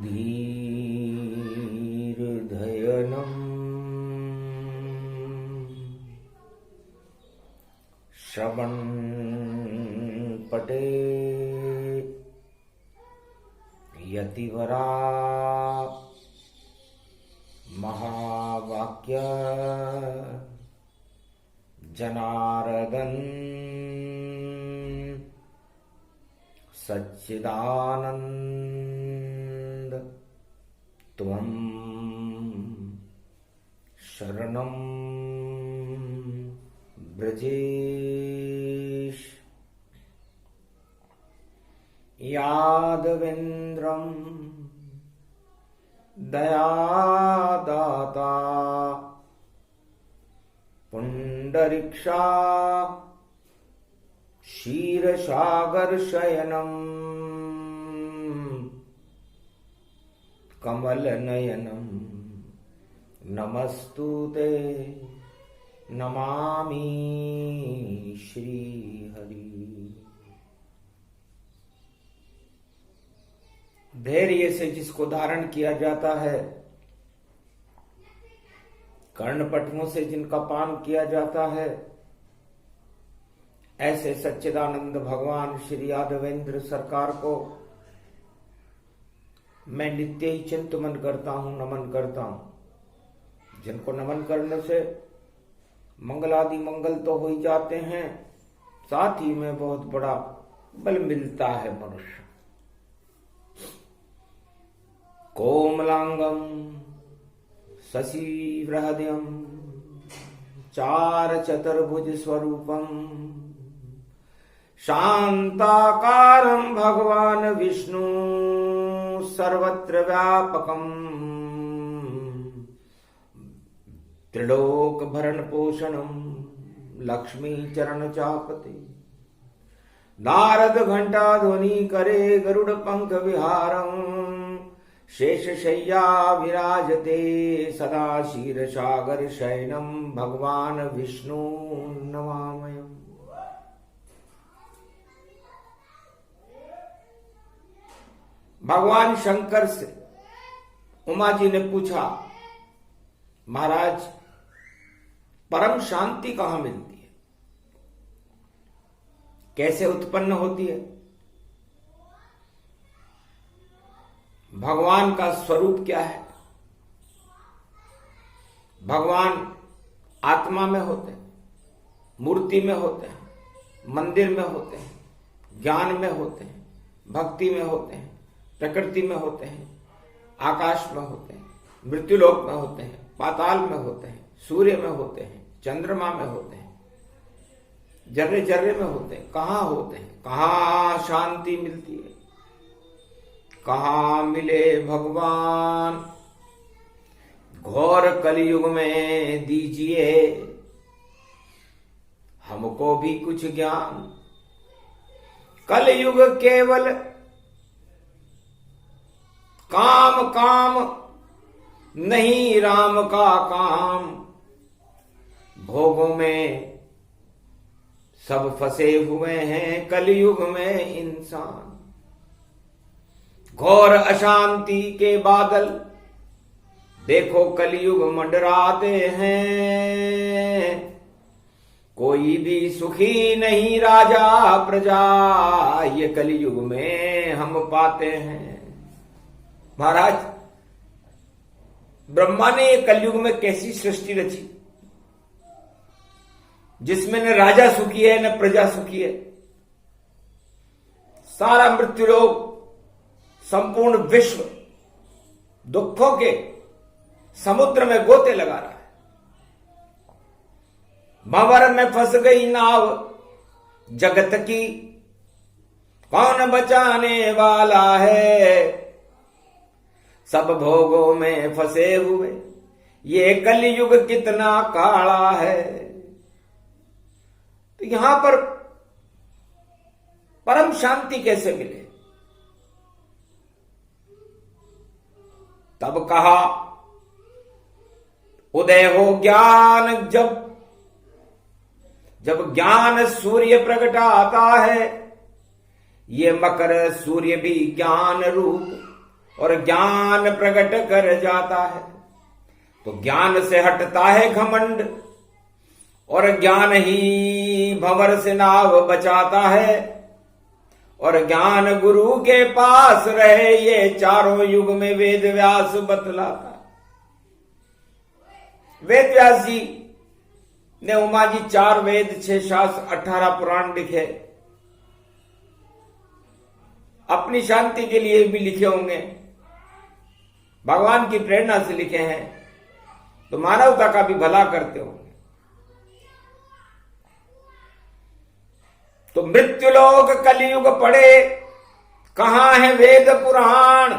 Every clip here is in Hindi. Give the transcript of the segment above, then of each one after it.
धीर्धयनम् श्रवणपटे यतिवरा महावाक्य जनार्दन सच्चिदानंद त्वं शरणं ब्रजेश। यादवेन्द्रं दयादाता पुंडरीक्षा क्षीरसागरशयनं कमलनयनं नमस्तुते नमामि श्रीहरि। धैर्य से जिसको धारण किया जाता है, कर्णपटुओं से जिनका पान किया जाता है, ऐसे सच्चिदानंद भगवान श्री यादवेंद्र सरकार को मैं नित्य ही चिंतन करता हूं, नमन करता हूं। जिनको नमन करने से मंगलादि मंगल तो हो ही जाते हैं, साथ ही में बहुत बड़ा बल मिलता है मनुष्य। कोमलांगम शशिवृहद्यं चार चतुर्भुज स्वरूपम शांताकारं भगवान विष्णु सर्वत्र व्यापकम त्रिलोक भरण पोषणम लक्ष्मी चरण चापते नारद घंटा ध्वनि करे गरुड़ पंख विहारम शेष शय्या विराजते सदा क्षीर सागर शयनम भगवान विष्णु नमामयम्। भगवान शंकर से उमा जी ने पूछा, महाराज परम शांति कहां मिलती है, कैसे उत्पन्न होती है? भगवान का स्वरूप क्या है? भगवान आत्मा में होते हैं, मूर्ति में होते हैं, मंदिर में होते हैं, ज्ञान में होते हैं, भक्ति में होते हैं, प्रकृति में होते हैं, आकाश में होते हैं, मृत्युलोक में होते हैं, पाताल में होते हैं, सूर्य में होते हैं, चंद्रमा में होते हैं, जर्रे जर्रे में होते हैं। कहाँ होते हैं? कहाँ शांति मिलती है? कहाँ मिले भगवान? घोर कलयुग में दीजिए हमको भी कुछ ज्ञान। कलयुग केवल काम काम नहीं राम का काम, भोगों में सब फंसे हुए हैं कलयुग में इंसान। घोर अशांति के बादल देखो कलयुग मंडराते हैं, कोई भी सुखी नहीं राजा प्रजा ये कलयुग में हम पाते हैं। महाराज ब्रह्मा ने ये कलयुग में कैसी सृष्टि रची जिसमें न राजा सुखी है न प्रजा सुखी है। सारा मृत्युलोक, संपूर्ण विश्व दुखों के समुद्र में गोते लगा रहा है। भंवर में फंस गई नाव जगत की, कौन बचाने वाला है? सब भोगों में फंसे हुए ये कलयुग कितना काला है। तो यहां पर परम शांति कैसे मिले? तब कहा उदय हो ज्ञान जब ज्ञान सूर्य प्रगटाता है, ये मकर सूर्य भी ज्ञान रूप और ज्ञान प्रकट कर जाता है। तो ज्ञान से हटता है घमंड और ज्ञान ही भंवर से नाव बचाता है। और ज्ञान गुरु के पास रहे, ये चारों युग में वेद व्यास बतलाता है। वेद व्यास जी ने उमा जी 4 वेद 6 शास्त्र 18 पुराण लिखे। अपनी शांति के लिए भी लिखे होंगे, भगवान की प्रेरणा से लिखे हैं, तो मानवता का भी भला करते होंगे। तो मृत्युलोक कलयुग पड़े, कहां है वेद पुराण,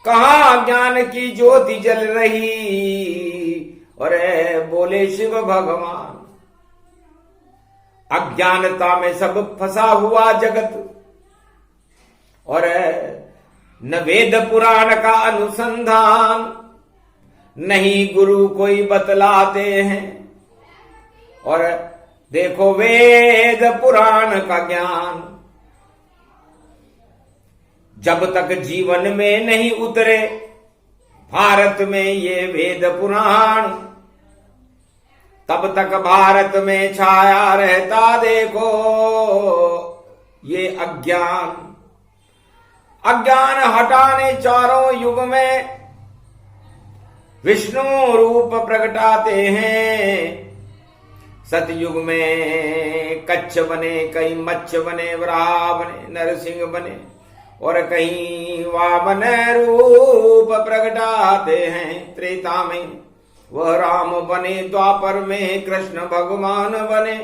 कहां ज्ञान की ज्योति जल रही, और बोले शिव भगवान। अज्ञानता में सब फंसा हुआ जगत, और न वेद पुराण का अनुसंधान, नहीं गुरु कोई बतलाते हैं। और देखो वेद पुराण का ज्ञान जब तक जीवन में नहीं उतरे, भारत में ये वेद पुराण, तब तक भारत में छाया रहता देखो ये अज्ञान। अज्ञान हटाने चारों युग में विष्णु रूप प्रगटाते हैं। सतयुग में कच्छ बने, कहीं मच्छ बने, वराह बने, नरसिंह बने, और कहीं वामन रूप प्रगटाते हैं। त्रेता में वह राम बने, द्वापर में कृष्ण भगवान बने,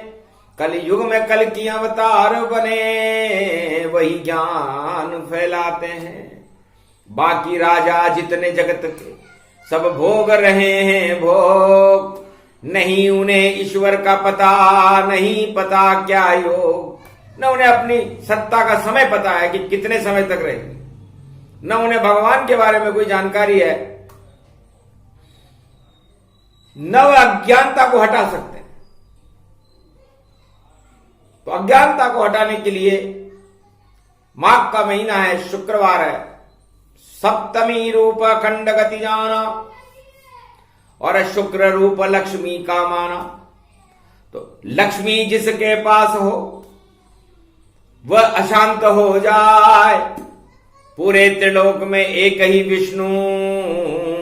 कलयुग में कल की अवतार बने, वही ज्ञान फैलाते हैं। बाकी राजा जितने जगत के सब भोग रहे हैं भोग, नहीं उन्हें ईश्वर का पता, नहीं पता क्या योग, न उन्हें अपनी सत्ता का समय पता है कि कितने समय तक रहेगी, न उन्हें भगवान के बारे में कोई जानकारी है, न वह अज्ञानता को हटा सकते हैं। तो अज्ञानता को हटाने के लिए माघ का महीना है, शुक्रवार है, सप्तमी रूप अखंड गति जाना, और शुक्र रूप लक्ष्मी का माना। तो लक्ष्मी जिसके पास हो वह अशांत हो जाए। पूरे त्रिलोक में एक ही विष्णु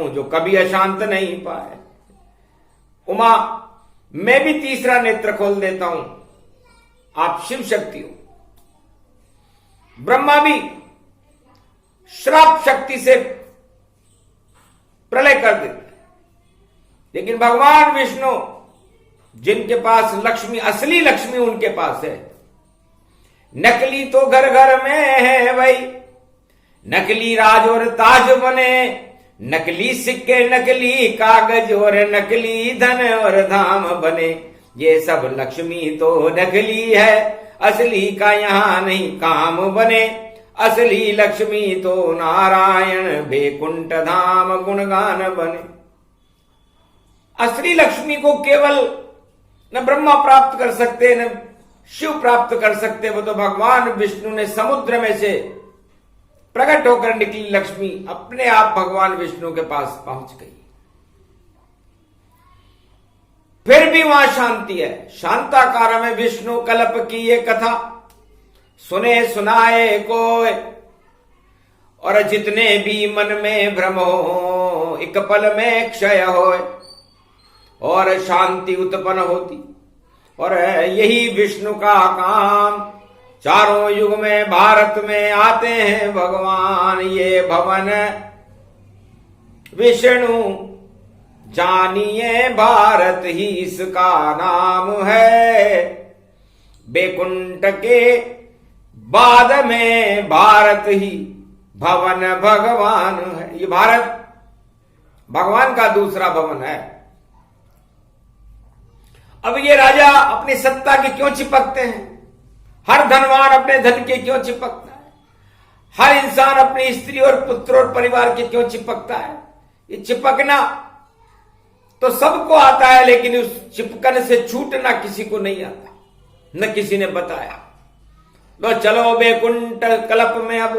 जो कभी अशांत नहीं पाए। उमा, मैं भी तीसरा नेत्र खोल देता हूं, आप शिव शक्ति हो। ब्रह्मा भी श्राप शक्ति से प्रलय कर देते, लेकिन भगवान विष्णु जिनके पास लक्ष्मी, असली लक्ष्मी उनके पास है। नकली तो घर घर में है भाई, नकली राज और ताज बने, नकली सिक्के, नकली कागज और नकली धन और धाम बने। ये सब लक्ष्मी तो नकली है, असली का यहां नहीं काम बने। असली लक्ष्मी तो नारायण बैकुंठ धाम गुणगान बने। असली लक्ष्मी को केवल न ब्रह्मा प्राप्त कर सकते, न शिव प्राप्त कर सकते, वो तो भगवान विष्णु ने समुद्र में से प्रकट होकर निकली लक्ष्मी अपने आप भगवान विष्णु के पास पहुंच गई। फिर भी वहां शांति है। शांताकार में विष्णु कल्प की ये कथा सुने सुनाए कोय, और जितने भी मन में भ्रम हो एक पल में क्षय होए, और शांति उत्पन्न होती। और यही विष्णु का काम, चारों युग में भारत में आते हैं भगवान। ये भवन विष्णु जानिए, भारत ही इसका नाम है। बैकुंठ के बाद में भारत ही भवन भगवान है। ये भारत भगवान का दूसरा भवन है। अब ये राजा अपनी सत्ता के क्यों चिपकते हैं? हर धनवान अपने धन के क्यों चिपकता है? हर इंसान अपनी स्त्री और पुत्र और परिवार के क्यों चिपकता है? ये चिपकना तो सबको आता है, लेकिन उस चिपकने से छूटना किसी को नहीं आता, न किसी ने बताया। लो चलो बैकुंठ कल्प में अब,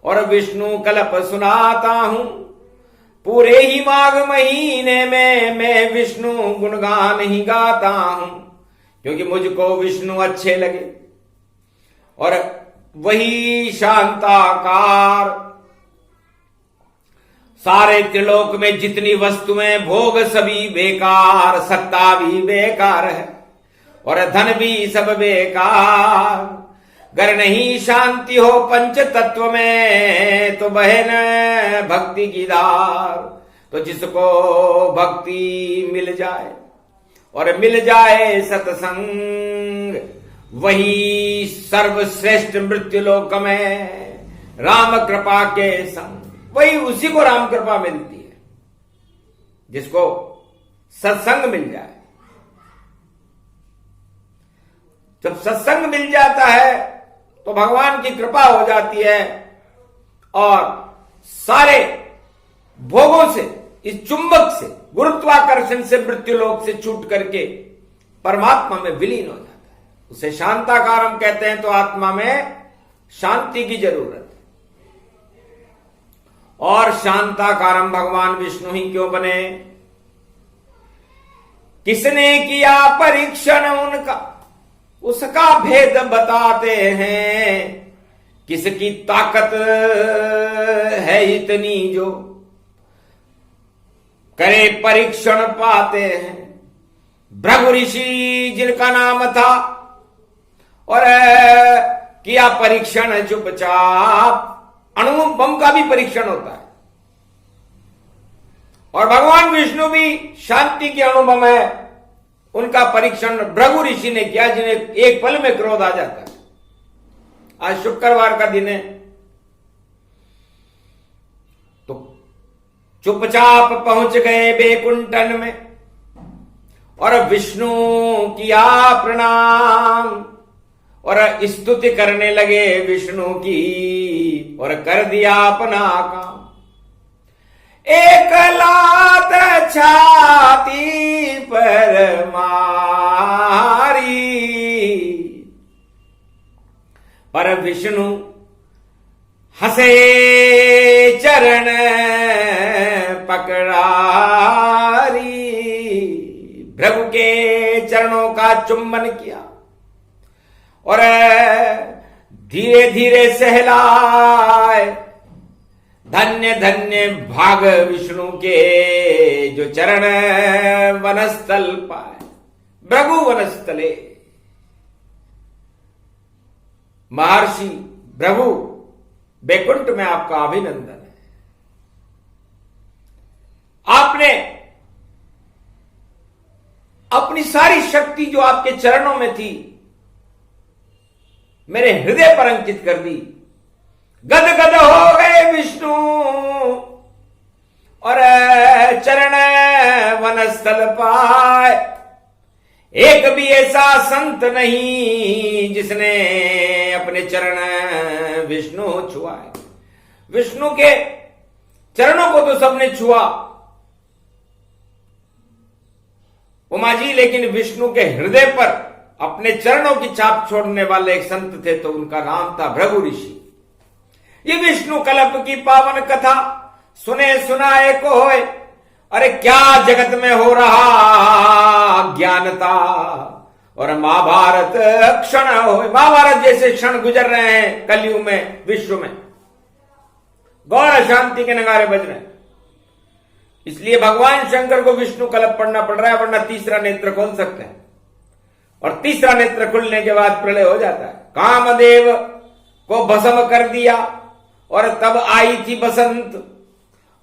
और विष्णु कल्प सुनाता हूं। पूरे ही माघ महीने में मैं विष्णु गुणगान ही गाता हूं, क्योंकि मुझको विष्णु अच्छे लगे। और वही शांताकार सारे त्रिलोक में जितनी वस्तुएं भोग सभी बेकार, सत्ता भी बेकार है और धन भी सब बेकार। गर नहीं शांति हो पंच तत्व में तो बहन भक्ति की धार। तो जिसको भक्ति मिल जाए और मिल जाए सत्संग, वही सर्वश्रेष्ठ मृत्युलोक में राम कृपा के संग, वही उसी को राम कृपा मिलती है जिसको सत्संग मिल जाए। जब सत्संग मिल जाता है तो भगवान की कृपा हो जाती है और सारे भोगों से, इस चुंबक से, गुरुत्वाकर्षण से, मृत्युलोक से छूट करके परमात्मा में विलीन हो जाता है। उसे शांताकार हम कहते हैं। तो आत्मा में शांति की जरूरत है। और शांताकारम भगवान विष्णु ही क्यों बने? किसने किया परीक्षण उनका, उसका भेद बताते हैं। किसकी ताकत है इतनी जो करे परीक्षण पाते हैं। भृगु ऋषि जिनका नाम था और किया परीक्षण चुपचाप। अणु बम का भी परीक्षण होता है और भगवान विष्णु भी शांति के अणुबम है। उनका परीक्षण भृगु ऋषि ने किया, जिन्हें एक पल में क्रोध आ जाता है। आज शुक्रवार का दिन है तो चुपचाप पहुंच गए बैकुंठन में और विष्णु किया प्रणाम और स्तुति करने लगे विष्णु की और कर दिया अपना काम। एक लात छाती पर मारी, पर विष्णु हंसे चरण पकड़ारी। भृगु के चरणों का चुंबन किया और धीरे धीरे सहलाए। धन्य धन्य भाग विष्णु के जो चरण वनस्थल पाए। भृगु वनस्थले। महर्षि भृगु, बैकुंठ में आपका अभिनंदन है। आपने अपनी सारी शक्ति जो आपके चरणों में थी मेरे हृदय पर अंकित कर दी। गदगद हो गए विष्णु और चरण वनस्थल पाए। एक भी ऐसा संत नहीं जिसने अपने चरण विष्णु छुआए। विष्णु के चरणों को तो सबने छुआ उमा जी, लेकिन विष्णु के हृदय पर अपने चरणों की छाप छोड़ने वाले एक संत थे, तो उनका नाम था भृगु ऋषि। ये विष्णु कल्प की पावन कथा सुने सुनाए को होए। अरे क्या जगत में हो रहा ज्ञानता और महाभारत क्षण हो। महाभारत जैसे क्षण गुजर रहे हैं कलयुग में, विश्व में गौर शांति के नगारे बज रहे हैं। इसलिए भगवान शंकर को विष्णु कल्प पढ़ना पड़ रहा है, वरना तीसरा नेत्र खोल सकते हैं और तीसरा नेत्र खुलने के बाद प्रलय हो जाता है। कामदेव को भस्म कर दिया और तब आई थी बसंत।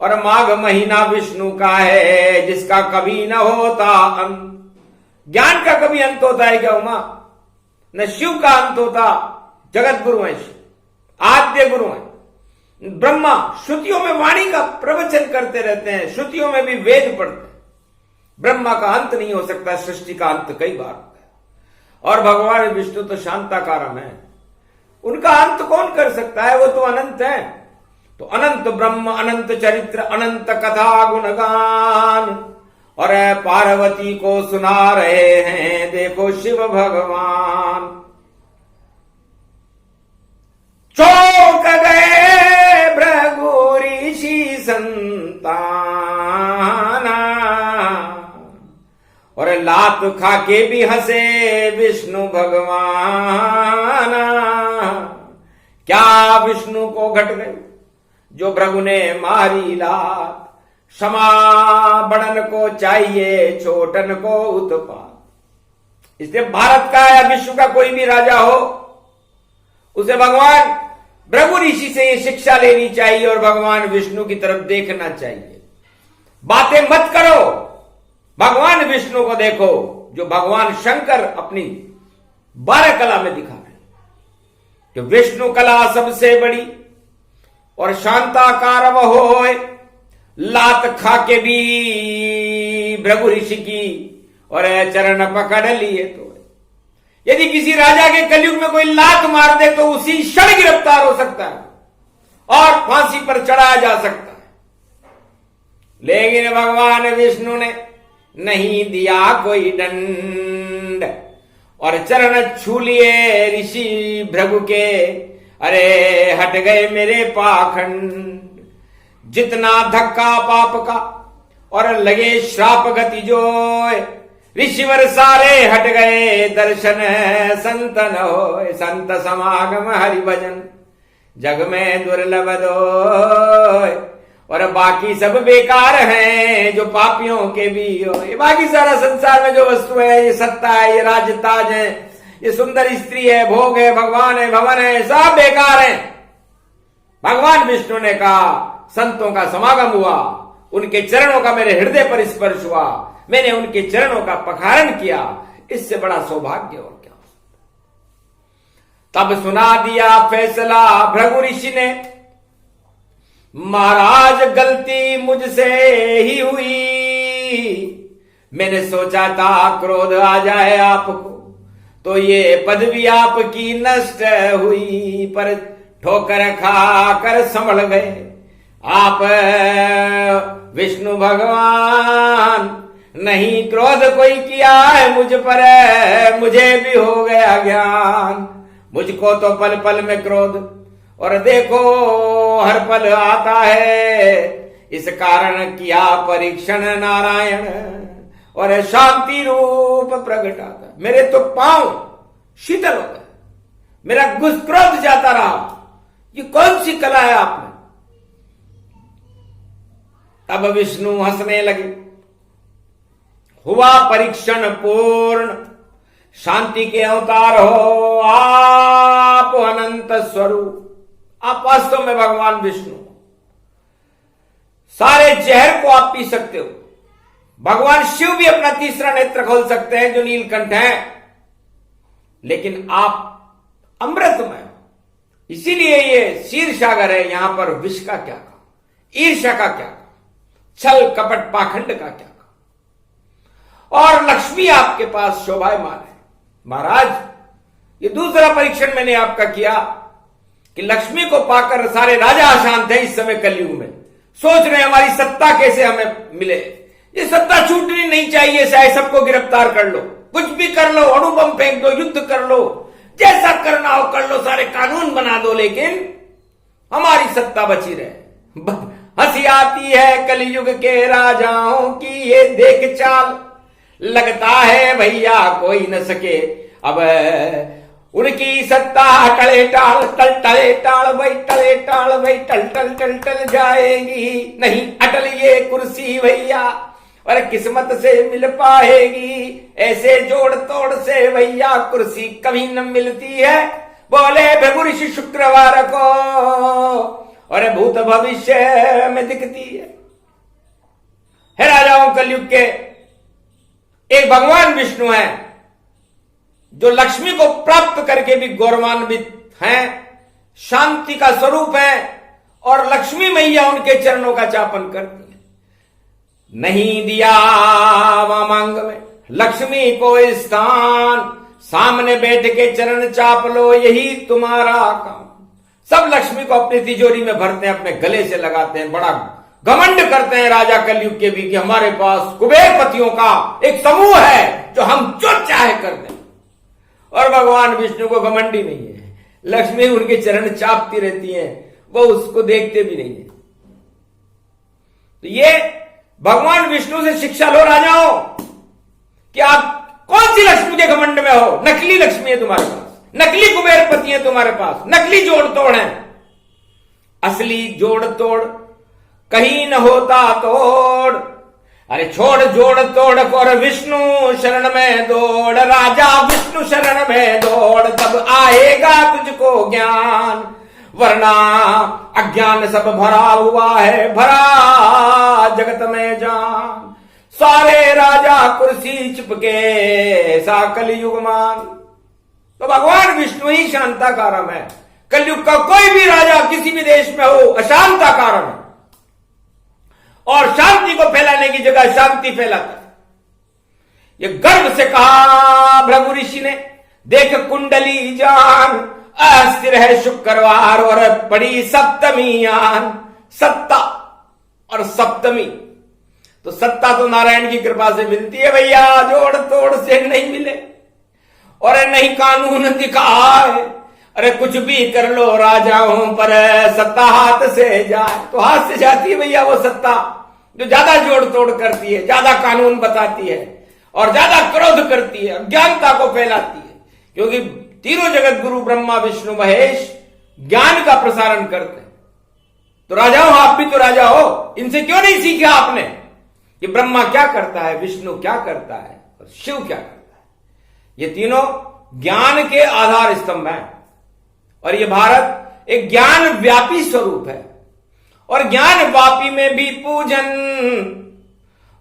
और माघ महीना विष्णु का है जिसका कभी न होता अंत। ज्ञान का कभी अंत होता है क्या उमा? न शिव का अंत होता। जगत गुरु है, आद्य गुरु है ब्रह्मा। श्रुतियों में वाणी का प्रवचन करते रहते हैं, श्रुतियों में भी वेद पढ़ते हैं। ब्रह्मा का अंत नहीं हो सकता, सृष्टि का अंत कई बार होता है। और भगवान विष्णु तो शांताकारम है, उनका अंत कौन कर सकता है? वो तो अनंत है। तो अनंत ब्रह्म, अनंत चरित्र, अनंत कथा गुणगान। और पार्वती को सुना रहे हैं देखो शिव भगवान। चौंक गए भृगु ऋषि संताना, और लात खाके भी हंसे विष्णु भगवान। क्या विष्णु को घट गए जो भृगु ने मारी लात, क्षमा बड़न को चाहिए छोटन को उत्पात। इसलिए भारत का या विश्व का कोई भी राजा हो, उसे भगवान भृगु ऋषि से ये शिक्षा लेनी चाहिए और भगवान विष्णु की तरफ देखना चाहिए। बातें मत करो, भगवान विष्णु को देखो, जो भगवान शंकर अपनी 12 कला में दिखा रहे, कि विष्णु कला सबसे बड़ी और शांताकार वह होए, लात खा के भी भृगु ऋषि की और चरण पकड़ लिए। तो यदि किसी राजा के कलयुग में कोई लात मार दे तो उसी क्षण गिरफ्तार हो सकता है और फांसी पर चढ़ाया जा सकता है। लेकिन भगवान विष्णु ने नहीं दिया कोई दंड और चरण छू लिए ऋषि भृगु के, अरे हट गए मेरे पाखंड। जितना धक्का पाप का और लगे श्राप गति जो, ऋषिवर सारे हट गए दर्शन संतन हो। संत समागम हरि भजन जग में दुर्लभ दो, और बाकी सब बेकार हैं जो पापियों के भी हो। ये बाकी सारा संसार में जो वस्तु है, ये सत्ता है, ये राज ताज है, ये सुंदर स्त्री है, भोग है, भगवान है, भवन है, सब बेकार है। भगवान विष्णु ने कहा संतों का समागम हुआ, उनके चरणों का मेरे हृदय पर स्पर्श हुआ, मैंने उनके चरणों का पखारण किया, इससे बड़ा सौभाग्य और क्या हो सकता। तब सुना दिया फैसला भृगु ऋषि ने, महाराज गलती मुझसे ही हुई। मैंने सोचा था क्रोध आ जाए आपको तो ये पदवी आपकी नष्ट हुई, पर ठोकर खा कर संभल गए आप विष्णु भगवान। नहीं क्रोध कोई किया है मुझ पर, मुझे भी हो गया ज्ञान। मुझको तो पल पल में क्रोध और देखो हर पल आता है, इस कारण किया परीक्षण नारायण और शांति रूप प्रगट आता। मेरे तो पांव शीतल हो गए, मेरा क्रोध जाता रहा। ये कौन सी कला है आप में? तब विष्णु हंसने लगे, हुआ परीक्षण पूर्ण, शांति के अवतार हो आप अनंत स्वरूप। आप वास्तव में भगवान विष्णु, सारे जहर को आप पी सकते हो। भगवान शिव भी अपना तीसरा नेत्र खोल सकते हैं जो नीलकंठ है, लेकिन आप अमृतमय। इसीलिए ये क्षीर सागर है, यहां पर विष का क्या काम, ईर्ष्या का क्या काम, छल कपट पाखंड का क्या काम। और लक्ष्मी आपके पास शोभायमान है। महाराज ये दूसरा परीक्षण मैंने आपका किया कि लक्ष्मी को पाकर सारे राजा अशांत हैं इस समय कलयुग में, सोच रहे हमारी सत्ता कैसे हमें मिले। ये सत्ता छूटनी नहीं चाहिए, चाहे सबको गिरफ्तार कर लो, कुछ भी कर लो, अणुबम फेंक दो, युद्ध कर लो, जैसा करना हो कर लो, सारे कानून बना दो, लेकिन हमारी सत्ता बची रहे। हंसी आती है कलयुग के राजाओं की ये देख चाल, लगता है भैया कोई न सके अब उनकी सत्ता। टले टाल टल टले टाल भाई, टले टाल भाई, टल टल टल टल जाएगी, नहीं अटल ये कुर्सी भैया, और किस्मत से मिल पाएगी। ऐसे जोड़ तोड़ से भैया कुर्सी कभी न मिलती है, बोले भृगु ऋषि शुक्रवार को, और भूत भविष्य में दिखती है राजाओं कलयुग के एक भगवान विष्णु है जो लक्ष्मी को प्राप्त करके भी गौरवान्वित हैं, शांति का स्वरूप है, और लक्ष्मी मैया उनके चरणों का चापन करती है। नहीं दिया वामांग में लक्ष्मी को स्थान, सामने बैठ के चरण चाप लो यही तुम्हारा काम। सब लक्ष्मी को अपनी तिजोरी में भरते हैं, अपने गले से लगाते हैं, बड़ा घमंड करते हैं राजा कलयुग के भी कि हमारे पास कुबेरपतियों का एक समूह है जो हम जो चाहे कर दें। और भगवान विष्णु को घमंडी नहीं है, लक्ष्मी उनके चरण चापती रहती हैं, वो उसको देखते भी नहीं है। तो ये भगवान विष्णु से शिक्षा लो राजाओं कि आप कौन सी लक्ष्मी के घमंड में हो। नकली लक्ष्मी है तुम्हारे पास, नकली कुबेरपति है तुम्हारे पास, नकली जोड़ तोड़ है। असली जोड़ तोड़ कहीं न होता तोड़। अरे छोड़ जोड़ तोड़ और विष्णु शरण में दौड़, राजा विष्णु शरण में दौड़, तब आएगा तुझको ज्ञान, वरना अज्ञान सब भरा हुआ है, भरा जगत में जान। सारे राजा कुर्सी चिपके ऐसा कलयुग मान। तो भगवान विष्णु ही शांता कारण है। कलयुग का कोई भी राजा किसी भी देश में हो अशांता कारण है, और शांति को फैलाने की जगह शांति फैलाता है। ये गर्व से कहा भृगु ऋषि ने, देख कुंडली जान, अस्थिर है शुक्रवार और पड़ी सप्तमी आन। सत्ता और सप्तमी, तो सत्ता तो नारायण की कृपा से मिलती है भैया, जोड़ तोड़ से नहीं मिले। और नहीं कानून दिखाए, अरे कुछ भी कर लो राजाओं पर, सत्ता हाथ से जाए तो हाथ से जाती है भैया वो सत्ता जो ज्यादा जोड़ तोड़ करती है, ज्यादा कानून बताती है और ज्यादा क्रोध करती है, अज्ञानता को फैलाती है। क्योंकि तीनों जगत गुरु ब्रह्मा विष्णु महेश ज्ञान का प्रसारण करते हैं। तो राजाओं आप भी तो राजा हो, इनसे क्यों नहीं सीखा आपने कि ब्रह्मा क्या करता है, विष्णु क्या करता है और शिव क्या करता है। ये तीनों ज्ञान के आधार स्तंभ हैं, और ये भारत एक ज्ञान व्यापी स्वरूप है। और ज्ञान वापी में भी पूजन,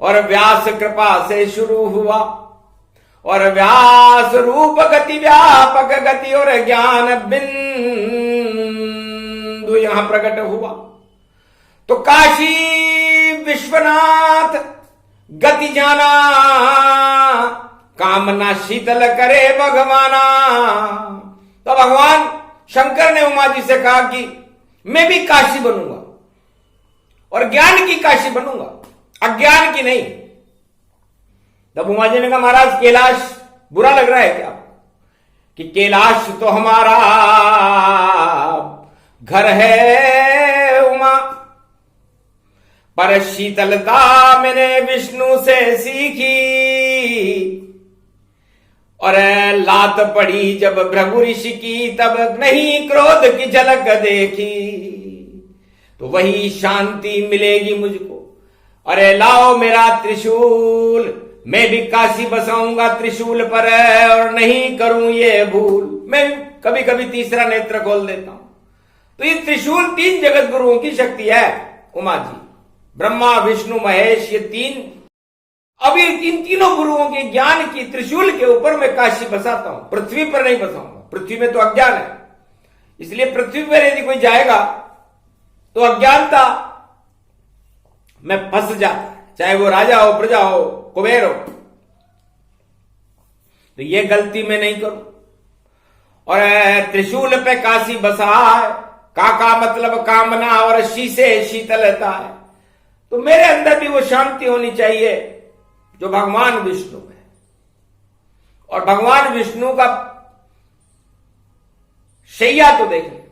और व्यास कृपा से शुरू हुआ, और व्यास रूप गति व्यापक गति, और ज्ञान बिंदु यहां प्रकट हुआ। तो काशी विश्वनाथ गति जाना, कामना शीतल करे भगवाना। तो भगवान शंकर ने उमा जी से कहा कि मैं भी काशी बनूंगा और ज्ञान की काशी बनूंगा, अज्ञान की नहीं। तब उमा जी ने कहा महाराज कैलाश बुरा लग रहा है क्या कि कैलाश तो हमारा घर है उमा, पर शीतलता मैंने विष्णु से सीखी, और लात पड़ी जब भृगु ऋषि की तब नहीं क्रोध की झलक देखी। तो वही शांति मिलेगी मुझको। अरे लाओ मेरा त्रिशूल, मैं भी काशी बसाऊंगा त्रिशूल पर, और नहीं करूं ये भूल। मैं कभी कभी तीसरा नेत्र खोल देता हूं। तो ये त्रिशूल तीन जगत गुरुओं की शक्ति है उमा जी, ब्रह्मा विष्णु महेश, ये तीन। अभी इन तीनों गुरुओं के ज्ञान की त्रिशूल के ऊपर मैं काशी बसाता हूं, पृथ्वी पर नहीं बसाऊंगा। पृथ्वी में तो अज्ञान है, इसलिए पृथ्वी पर यदि कोई जाएगा तो अज्ञानता में फंस जाता है, चाहे वो राजा हो, प्रजा हो, कुबेर हो। तो ये गलती मैं नहीं करूं। और त्रिशूल पे काशी बसा है, का मतलब कामना, और शी से शीतलता है। तो मेरे अंदर भी वो शांति होनी चाहिए जो भगवान विष्णु है। और भगवान विष्णु का शैया तो देखिए,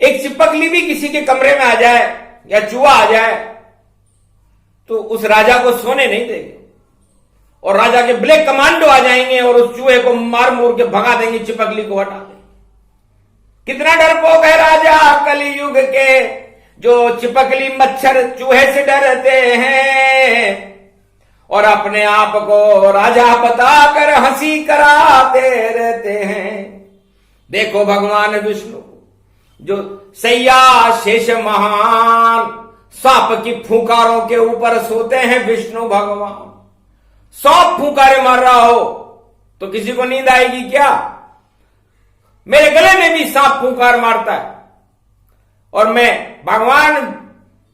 एक चिपकली भी किसी के कमरे में आ जाए या चूहा आ जाए तो उस राजा को सोने नहीं देंगे, और राजा के ब्लैक कमांडो आ जाएंगे और उस चूहे को मार मूर के भगा देंगे, चिपकली को हटा देंगे। कितना डरपोक है राजा कलयुग के, जो चिपकली मच्छर चूहे से डरते हैं और अपने आप को राजा बताकर हंसी कराते रहते हैं। देखो भगवान विष्णु जो सैया शेष महान, सांप की फूंकारों के ऊपर सोते हैं विष्णु भगवान। सांप फूंकारे मार रहा हो तो किसी को नींद आएगी क्या? मेरे गले में भी सांप फूंकार मारता है, और मैं भगवान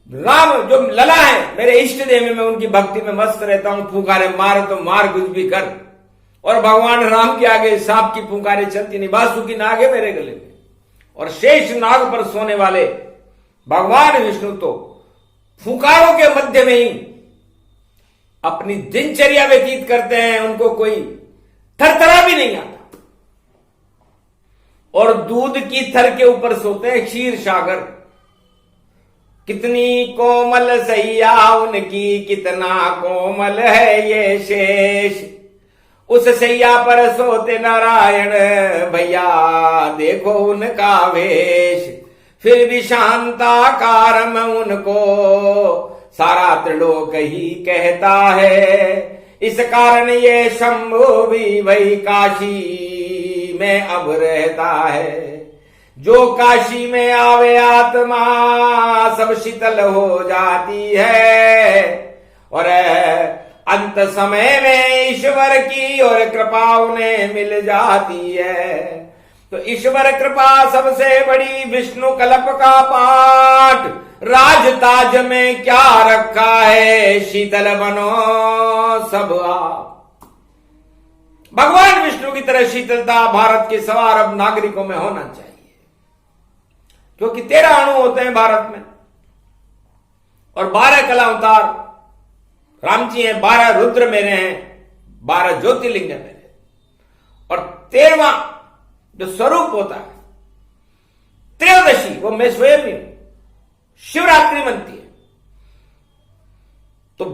राम जो लला है मेरे इष्ट देव में, मैं उनकी भक्ति में मस्त रहता हूं। फूंकारे मार तो मार, कुछ भी कर। और भगवान राम के आगे सांप की फूंकारे चलती नहीं। बासुकी नाग है मेरे गले में, और शेष नाग पर सोने वाले भगवान विष्णु तो फूंकारों के मध्य में ही अपनी दिनचर्या व्यतीत करते हैं। उनको कोई थरथरा भी नहीं आता। और दूध की थर के ऊपर सोते हैं क्षीर सागर। कितनी कोमल सैया उनकी, कितना कोमल है ये शेष। उस सैया पर सोते नारायण भैया, देखो उनका वेश। फिर भी शांताकार में उनको सारा त्रिलोक ही कहता है। इस कारण ये शंभु भी वही काशी में अब रहता है। जो काशी में आवे आत्मा सब शीतल हो जाती है, और अंत समय में ईश्वर की और कृपा उन्हें मिल जाती है। तो ईश्वर कृपा सबसे बड़ी, विष्णु कल्प का पाठ। राजताज में क्या रखा है, शीतल बनो सब आप। भगवान विष्णु की तरह शीतलता भारत के सवा अरब नागरिकों में होना चाहिए, क्योंकि 13 अणु होते हैं भारत में, और 12 कला अवतार राम जी हैं, 12 रुद्र मेरे हैं, 12 ज्योतिर्लिंग है मेरे, और 13वां जो स्वरूप होता है त्रयोदशी, वो मैं स्वयं ही हूं। शिवरात्रि मनती है। तो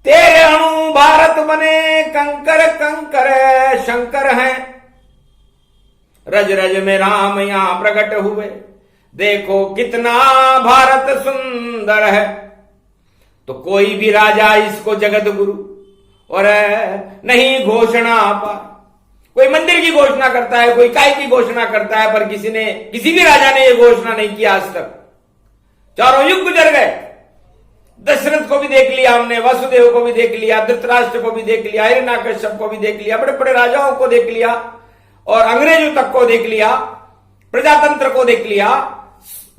13 अणु भारत बने, कंकर कंकर शंकर हैं। रज रज में राम यहां प्रकट हुए, देखो कितना भारत सुंदर है। तो कोई भी राजा इसको जगत गुरु और नहीं घोषणा पाए। कोई मंदिर की घोषणा करता है, कोई काय की घोषणा करता है, पर किसी भी राजा ने यह घोषणा नहीं किया आज तक। चारों युग गुजर गए, दशरथ को भी देख लिया हमने, वसुदेव को भी देख लिया, धृतराष्ट्र को भी देख लिया, हिरण्यकश्यप को भी देख लिया, बड़े बड़े राजाओं को देख लिया, और अंग्रेजों तक को देख लिया, प्रजातंत्र को देख लिया,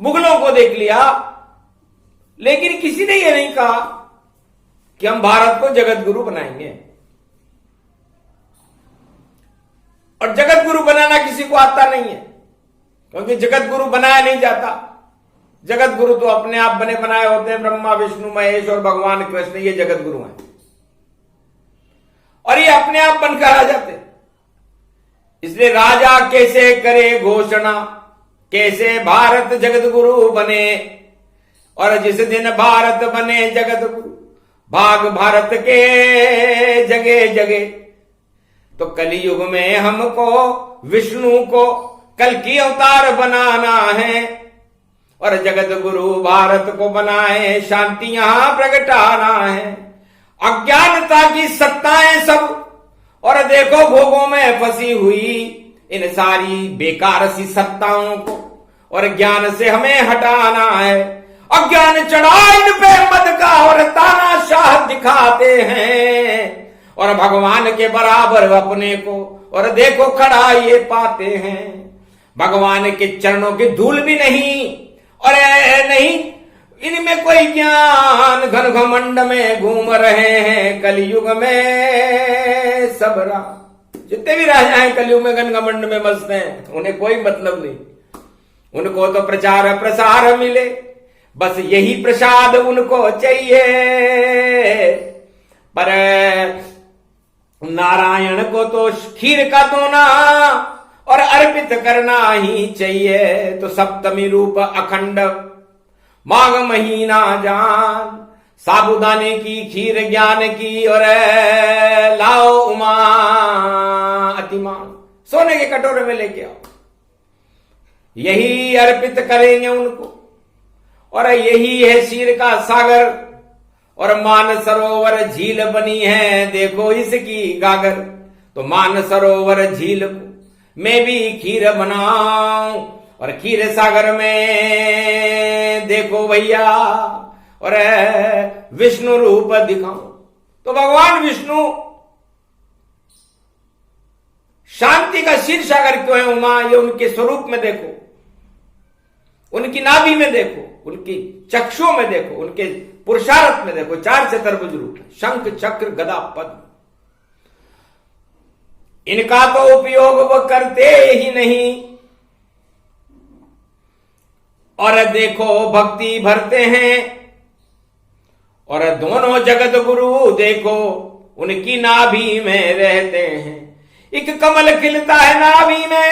मुगलों को देख लिया, लेकिन किसी ने यह नहीं कहा कि हम भारत को जगत गुरु बनाएंगे। और जगत गुरु बनाना किसी को आता नहीं है, क्योंकि जगत गुरु बनाया नहीं जाता। जगत गुरु तो अपने आप बने बनाए होते हैं, ब्रह्मा विष्णु महेश और भगवान कृष्ण, ये जगत गुरु हैं, और ये अपने आप बनकर आ जाते हैं। इसलिए राजा कैसे करे घोषणा, कैसे भारत जगत गुरु बने, और जिस दिन भारत बने जगत गुरु, भाग भारत के जगे जगे। तो कलयुग में हमको विष्णु को कल की अवतार बनाना है, और जगत गुरु भारत को बनाए, शांति यहां प्रगटाना है। अज्ञानता की सत्ताएं सब, और देखो भोगों में फंसी हुई इन सारी बेकार सी सत्ताओं को, और ज्ञान से हमें हटाना है। अज्ञान चढ़ा इन पे मद का, और तानाशाह दिखाते हैं, और भगवान के बराबर अपने को, और देखो खड़ा ये पाते हैं। भगवान के चरणों की धूल भी नहीं, और नहीं इनमें कोई ज्ञान, घन घमंड में घूम रहे हैं कलयुग में सब जितने भी राजा हैं कलयुग में घन घमंड में मस्त हैं, उन्हें कोई मतलब नहीं। उनको तो प्रचार प्रसार मिले, बस यही प्रसाद उनको चाहिए। पर नारायण को तो खीर का दोना और अर्पित करना ही चाहिए। तो सप्तमी रूप अखंड माघ महीना जान, साबुदाने की खीर ज्ञान की, और लाओ उमा अतिमान, सोने के कटोरे में लेके आओ, यही अर्पित करेंगे उनको। और यही है क्षीर का सागर, और मान सरोवर झील बनी है, देखो इसकी गागर। तो मान सरोवर झील को मैं भी खीर बनाऊं, और खीर सागर में देखो भैया, और विष्णु रूप दिखाऊं। तो भगवान विष्णु शांति का क्षीर सागर क्यों है उमा, ये उनके स्वरूप में देखो, उनकी नाभि में देखो, उनकी चक्षुओं में देखो, उनके पुरुषार्थ में देखो। 4 चतुर्भुज रूप, शंख चक्र गदा पद्म। इनका तो उपयोग वो करते ही नहीं, और देखो भक्ति भरते हैं। और दोनों जगत गुरु देखो उनकी नाभि में रहते हैं। एक कमल खिलता है नाभि में,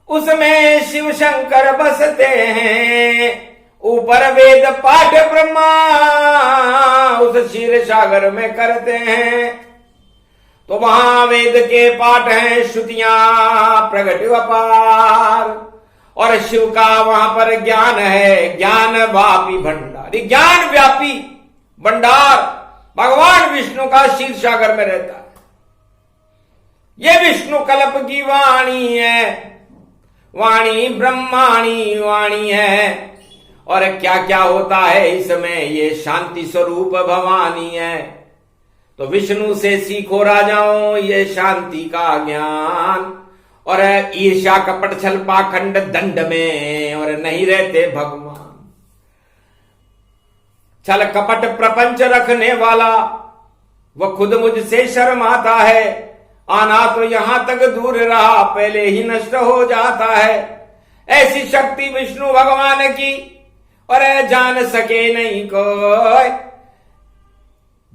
उसमें शिव शंकर बसते हैं, ऊपर वेद पाठ ब्रह्मा उस क्षीर सागर में करते हैं। तो वहां वेद के पाठ हैं, श्रुतियां प्रगट अपार, और शिव का वहां पर ज्ञान है, ज्ञान व्यापी भंडार। ज्ञान व्यापी भंडार भगवान विष्णु का क्षीर सागर में रहता है। ये विष्णु कल्प की वाणी है, वाणी ब्रह्माणी वाणी है। और क्या क्या होता है इसमें, ये शांति स्वरूप भवानी है। तो विष्णु से सीखो राजाओं ये शांति का ज्ञान, और ईर्ष्या कपट छल पाखंड दंड में और नहीं रहते भगवान। छल कपट प्रपंच रखने वाला वह खुद मुझसे शर्माता है, आना तो यहां तक दूर रहा पहले ही नष्ट हो जाता है। ऐसी शक्ति विष्णु भगवान की और जान सके नहीं कोई,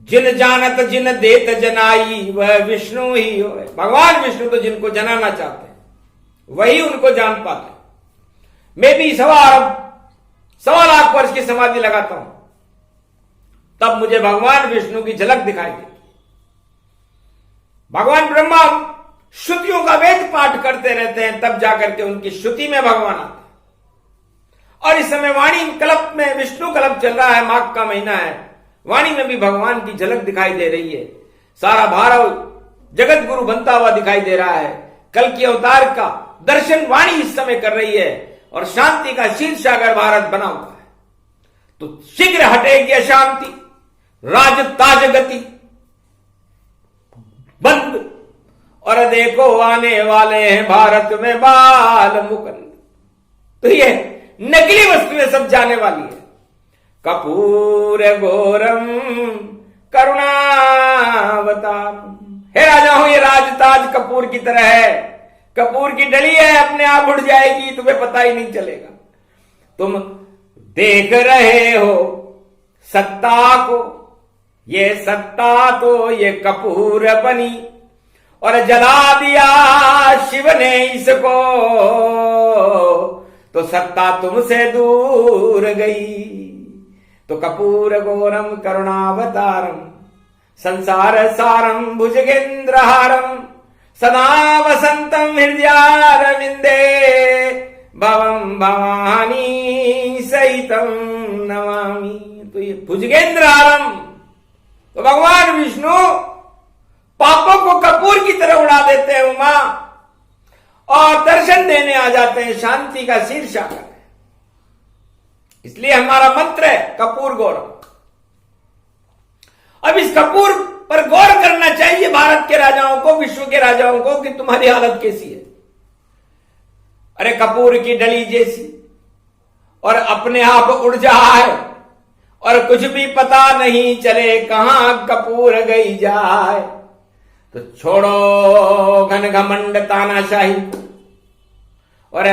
जिन जानत जिन देत जनाई वह विष्णु ही हो। भगवान विष्णु तो जिनको जनाना चाहते हैं वही उनको जान पाते हैं। मैं भी 1.25 वर्ष की समाधि लगाता हूं, तब मुझे भगवान विष्णु की झलक दिखाई देती। भगवान ब्रह्मा श्रुतियों का वेद पाठ करते रहते हैं, तब जाकर के उनकी श्रुति में भगवान आते हैं। और इस समय वाणी कल्प में विष्णु कल्प चल रहा है, माघ का महीना है, वाणी में भी भगवान की झलक दिखाई दे रही है। सारा भारत जगत गुरु बनता हुआ दिखाई दे रहा है। कल की अवतार का दर्शन वाणी इस समय कर रही है, और शांति का क्षीर सागर भारत बना हुआ है। तो शीघ्र हटेगी अशांति, राज ताज गति बंद, और देखो आने वाले हैं भारत में बाल मुकुंद। तो ये नकली वस्तुएं सब जाने वाली है। कपूर गौरम करुणावतार। हे राजाओं ये राजताज कपूर की तरह है, कपूर की डली है, अपने आप उड़ जाएगी, तुम्हें पता ही नहीं चलेगा। तुम देख रहे हो सत्ता को, ये सत्ता तो ये कपूर बनी, और जला दिया शिव ने इसको, तो सत्ता तुमसे दूर गई। तो कपूर गौरम करुणावतारम संसार सारम भुजगेंद्रहारम सदा वसंतम हृदयारविंदे भवम भवानी सहितम नमामि। तो ये भुजगेंद्रहारम, तो भगवान विष्णु पापों को कपूर की तरह उड़ा देते हैं उमा, और दर्शन देने आ जाते हैं। शांति का क्षीर सागर है, इसलिए हमारा मंत्र है कपूर गौरम। अब इस कपूर पर गौर करना चाहिए भारत के राजाओं को, विश्व के राजाओं को, कि तुम्हारी हालत कैसी है। अरे कपूर की डली जैसी, और अपने आप उड़ जाए, और कुछ भी पता नहीं चले कहां कपूर गई जाए। तो छोड़ो घन घमंड तानाशाही, और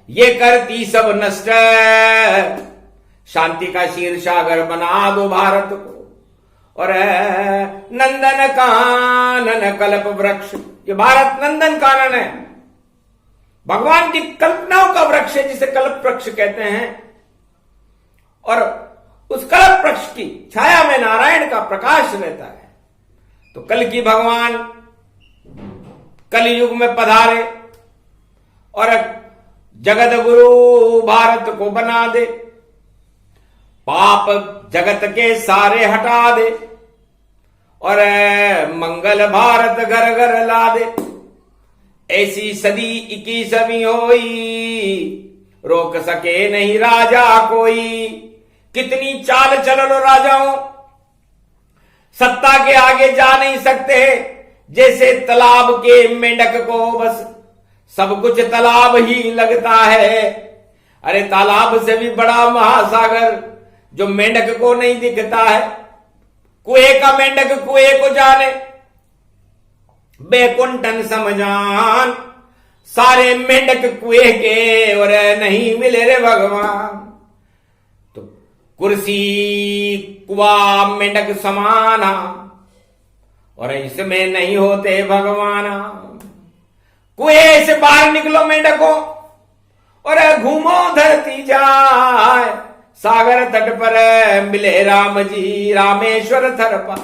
ये करती सब नष्ट, शांति का क्षीर सागर बना दो भारत को। और नंदन कानन कल्प वृक्ष, ये भारत नंदन कानन है, भगवान की कल्पनाओं का वृक्ष है, जिसे कल्प वृक्ष कहते हैं। और उस कल्प वृक्ष की छाया में नारायण का प्रकाश रहता है। तो कल की भगवान कलयुग में पधारे और जगत गुरु भारत को बना दे, पाप जगत के सारे हटा दे, और मंगल भारत घर घर ला दे। ऐसी सदी 21वीं होई, रोक सके नहीं राजा कोई। कितनी चाल चल लो राजाओं, सत्ता के आगे जा नहीं सकते। जैसे तालाब के मेंढक को बस सब कुछ तालाब ही लगता है। अरे तालाब से भी बड़ा महासागर जो मेंढक को नहीं दिखता है। कुएं का मेंढक कुएं को जाने, बेकुंठन समझान, सारे मेंढक कुएं के और नहीं मिले रे भगवान। तो कुर्सी कुआ मेंढक समाना, और इसमें नहीं होते भगवाना। कुएं से बाहर निकलो मेंढकों और घूमो धरती जाए, सागर तट पर मिले राम जी रामेश्वर थर पर।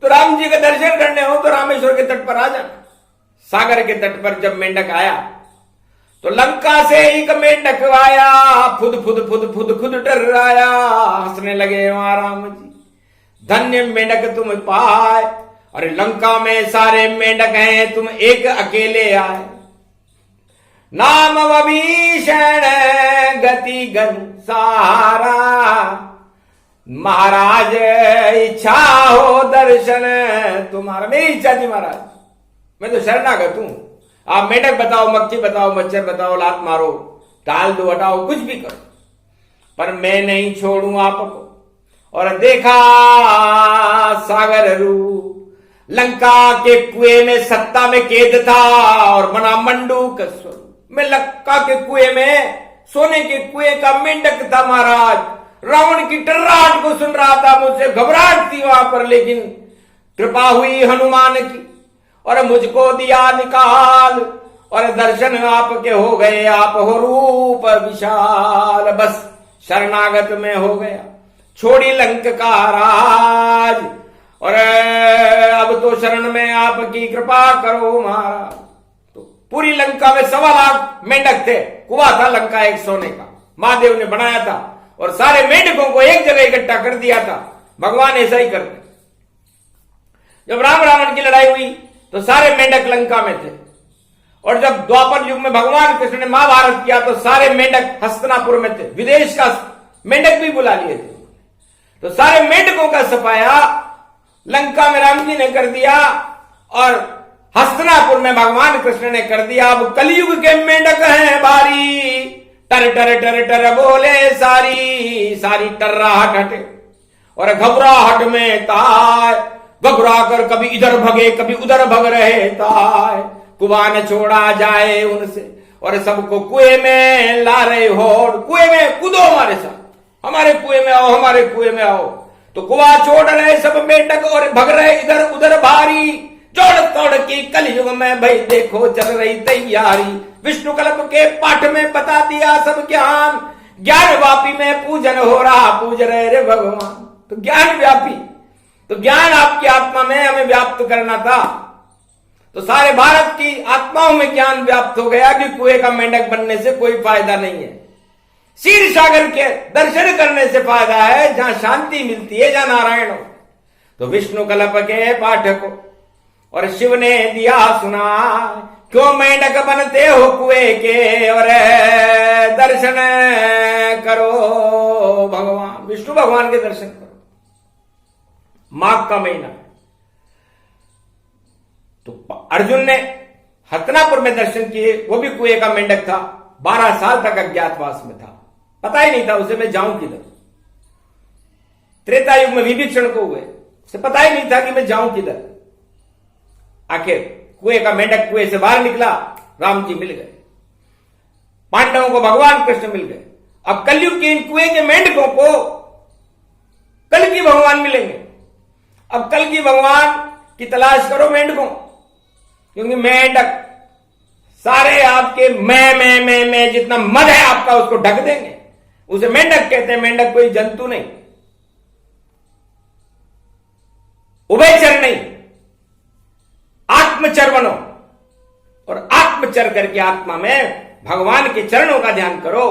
तो राम जी के दर्शन करने हो तो रामेश्वर के तट पर आ जाना। सागर के तट पर जब मेंढक आया तो लंका से एक मेंढक आया, फुद फुद फुद फुद खुद डर आया। हंसने लगे वहां राम जी, धन्य मेंढक तुम पाए, अरे लंका में सारे मेंढक हैं तुम एक अकेले आए। नाम विभीषण गति गन सारा, महाराज इच्छा हो दर्शन तुम्हारा। मेरी इच्छा थी महाराज, मैं तो शरणागत हूं। आप मेंढक बताओ, मक्खी बताओ, मच्छर बताओ, लात मारो, टाल दो, हटाओ, कुछ भी करो, पर मैं नहीं छोड़ू आपको। और देखा सागर रूप, लंका के कुएं में सत्ता में कैद था और बना मंडूक स्वरूप। मैं लंका के कुएं में, सोने के कुएं का मेंढक था महाराज। रावण की टर्राहट को सुन रहा था, मुझसे घबराहट थी वहां पर, लेकिन कृपा हुई हनुमान की और मुझको दिया निकाल। और दर्शन आपके हो गए, आप हो रूप विशाल। बस शरणागत में हो गया, छोड़ी लंक का राज। और अब तो शरण में आपकी कृपा करो महाराज। तो पूरी लंका में 1.25 लाख मेंढक थे। कुआं था लंका एक सोने का, महादेव ने बनाया था और सारे मेंढकों को एक जगह इकट्ठा कर दिया था। भगवान ऐसा ही करते। जब राम रावण की लड़ाई हुई तो सारे मेंढक लंका में थे, और जब द्वापर युग में भगवान कृष्ण ने महाभारत किया तो सारे मेंढक हस्तिनापुर में थे। विदेश का मेंढक भी बुला लिए थे। तो सारे मेंढकों का सफाया लंका में राम जी ने कर दिया और हस्तिनापुर में भगवान कृष्ण ने कर दिया। अब कलयुग के मेंढक हैं भारी, टर टर टर टर बोले सारी सारी टर्राहट हटे और घबराहट में ताय। घबरा कर कभी इधर भगे कभी उधर भग रहे ताय। कुआं न छोड़ा जाए उनसे और सबको कुएं में ला रहे होड़। कुएं में कूदो, हमारे साथ, हमारे कुएं में आओ, हमारे कुएं में आओ। तो कुआं छोड़ रहे सब मेंढक और भग रहे इधर उधर भारी। जोड़ तोड़ की कलयुग में भाई देखो चल रही तैयारी। विष्णु कल्प के पाठ में बता दिया सब ज्ञान। ज्ञान व्यापी में पूजन हो रहा, पूज रहे रे भगवान। तो ज्ञान व्यापी, तो ज्ञान आपकी आत्मा में हमें व्याप्त करना था। तो सारे भारत की आत्माओं में ज्ञान व्याप्त हो गया कि कुएं का मेंढक बनने से कोई फायदा नहीं है। क्षीर सागर के दर्शन करने से फायदा है, जहां शांति मिलती है, जहां नारायण हो। तो विष्णु कल्प के पाठ को और शिव ने दिया सुना, क्यों मेंढक बनते हो कुएं के और दर्शन करो भगवान। विष्णु भगवान के दर्शन करो। माघ का महीना, तो अर्जुन ने हस्तिनापुर में दर्शन किए। वो भी कुएं का मेंढक था, 12 साल तक अज्ञातवास में था, पता ही नहीं था उसे मैं जाऊं किधर। त्रेता युग में विभीषण को हुए, उसे पता ही नहीं था कि मैं जाऊं किधर। आखिर कुएं का मेंढक कुएं से बाहर निकला, राम जी मिल गए, पांडवों को भगवान कृष्ण मिल गए। अब कलयुग के इन कुएं के मेंढकों को कल की भगवान मिलेंगे। अब कल की भगवान की तलाश करो मेंढकों, क्योंकि मेंढक सारे आपके मैं जितना मद है आपका उसको ढक देंगे। उसे मेंढक कहते हैं। मेंढक कोई जंतु नहीं, उभयचर नहीं, आत्मचर बनो और आत्मचर करके आत्मा में भगवान के चरणों का ध्यान करो।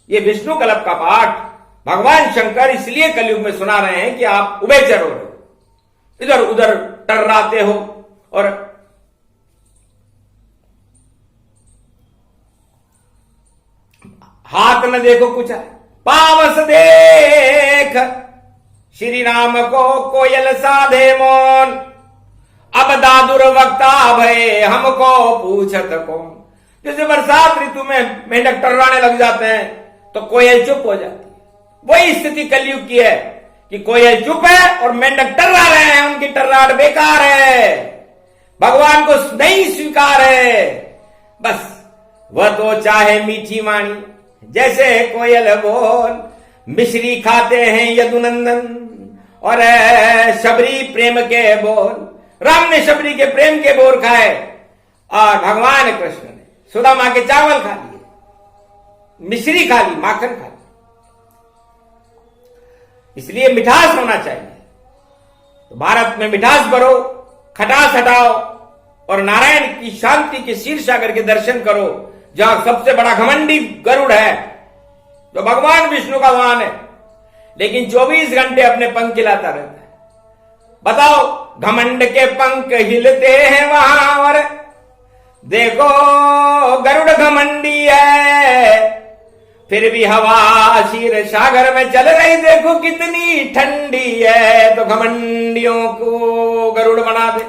ये विष्णु कल्प का पाठ भगवान शंकर इसलिए कलयुग में सुना रहे हैं कि आप उभयचर हो रहे हो, इधर उधर टर्राते हो और हाथ न देखो कुछ है, पावस देख श्री राम को कोयल साधे मौन। अब दादुर वक्ता भय हमको पूछत कौन। जैसे बरसात ऋतु में मेंढक टर्राने लग जाते हैं तो कोयल चुप हो जाती है, वही स्थिति कलयुग की है कि कोयल चुप है और मेंढक टर्रा रहे हैं। उनकी टर्राहट बेकार है, भगवान को नहीं स्वीकार है। बस वह तो चाहे मीठी वाणी जैसे कोयल बोल। मिश्री खाते हैं यदुनंदन और शबरी प्रेम के बोल। राम ने शबरी के प्रेम के बोल खाए और भगवान कृष्ण ने सुदामा के चावल खा लिए, मिश्री खा ली, माखन खा ली। इसलिए मिठास होना चाहिए। तो भारत में मिठास भरो, खटास हटाओ और नारायण की शांति के क्षीर सागर के दर्शन करो, जहां सबसे बड़ा घमंडी गरुड़ है, जो भगवान विष्णु का वाहन है, लेकिन 24 घंटे अपने पंख हिलाता रहता है। बताओ, घमंड के पंख हिलते हैं वहां, और देखो गरुड़ घमंडी है, फिर भी हवा क्षीर सागर में चल रही, देखो कितनी ठंडी है। तो घमंडियों को गरुड़ बना दे,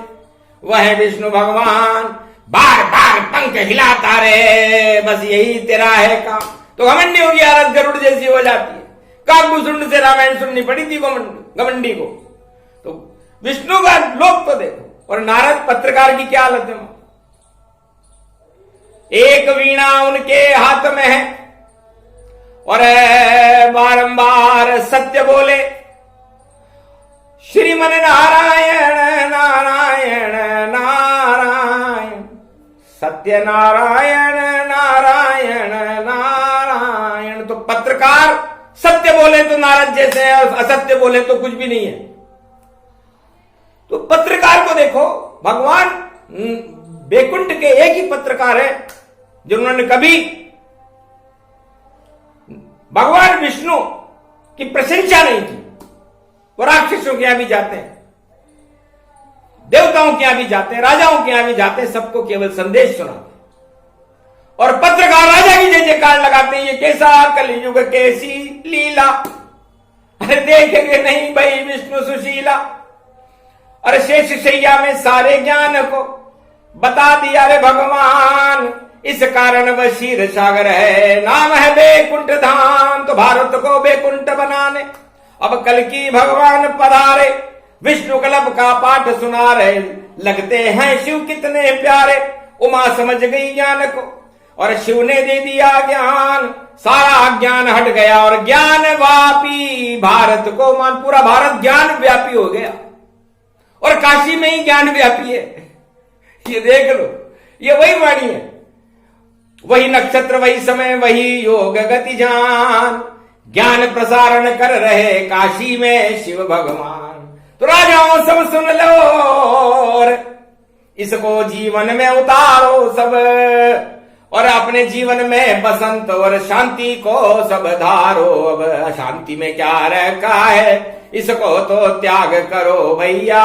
वह विष्णु भगवान बार बार पंख हिलाता रहे, बस यही तेरा है काम। तो घमंडियों की हालत गरुड़ जैसी हो जाती है। काकभूषुंड से रामायण सुननी पड़ी थी घमंडी को। तो विष्णु का लोक तो देखो, और नारद पत्रकार की क्या हालत है। एक वीणा उनके हाथ में है और बारंबार सत्य बोले, श्रीमन नारायण नारायण नारायण, सत्य नारायण नारायण नारायण। तो पत्रकार सत्य बोले तो नारद जैसे है, असत्य बोले तो कुछ भी नहीं है। तो पत्रकार को देखो, भगवान बैकुंठ के एक ही पत्रकार है जिन्होंने कभी भगवान विष्णु की प्रशंसा नहीं की। वो राक्षसों के यहां भी जाते हैं, देवताओं के यहां भी जाते हैं, राजाओं के यहां भी जाते हैं, सबको केवल संदेश सुनाते हैं। और पत्रकार राजा की जय जयकार लगाते हैं, ये कैसा कलयुग कैसी लीला, अरे देखेंगे नहीं भाई विष्णु सुशीला। अरे शेष शैया में सारे ज्ञान को बता दिया रे भगवान, इस कारण वह क्षीर सागर है, नाम है बैकुंठ धाम। तो भारत को बैकुंठ बनाने अब कल की भगवान पधारे, विष्णु कल्प का पाठ सुना रहे, लगते हैं शिव कितने प्यारे। उमा समझ गई ज्ञान को और शिव ने दे दिया ज्ञान, सारा ज्ञान हट गया और ज्ञान व्यापी भारत को मान। पूरा भारत ज्ञान व्यापी हो गया और काशी में ही ज्ञान व्यापी है। ये देख लो, ये वही वाणी है, वही नक्षत्र, वही समय, वही योग गति जान, ज्ञान प्रसारण कर रहे काशी में शिव भगवान। तो राजाओं सब सुन लो और इसको जीवन में उतारो सब, और अपने जीवन में बसंत और शांति को सब धारो। अब अशांति में क्या रखा है, इसको तो त्याग करो भैया,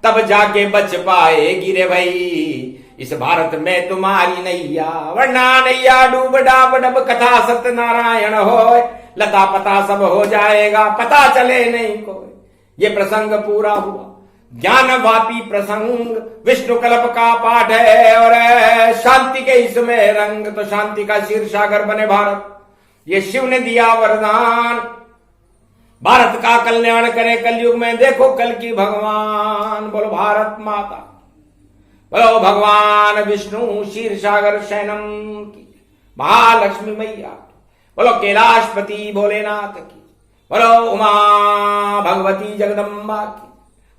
तब जाके बच पाएगी रे भाई इस भारत में तुम्हारी नैया। वरना नैया डूब डाब डब, कथा सत्यनारायण होय, लता पता सब हो जाएगा, पता चले नहीं कोई। ये प्रसंग पूरा हुआ, ज्ञान वापी प्रसंग, विष्णु कल्प का पाठ है और शांति के इसमें रंग। तो शांति का क्षीर सागर बने भारत, ये शिव ने दिया वरदान, भारत का कल्याण करे कलयुग में। देखो कल की भगवान, बोलो भारत माता, बोलो भगवान विष्णु क्षीर सागर शयनम की, महालक्ष्मी मैया, बोलो कैलाशपति भोलेनाथ की, बोलो उमा भगवती जगदम्बा की,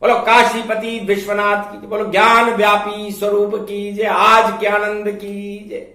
बोलो काशीपति विश्वनाथ की, बोलो ज्ञान व्यापी स्वरूप की जय, आज के आनंद की जय।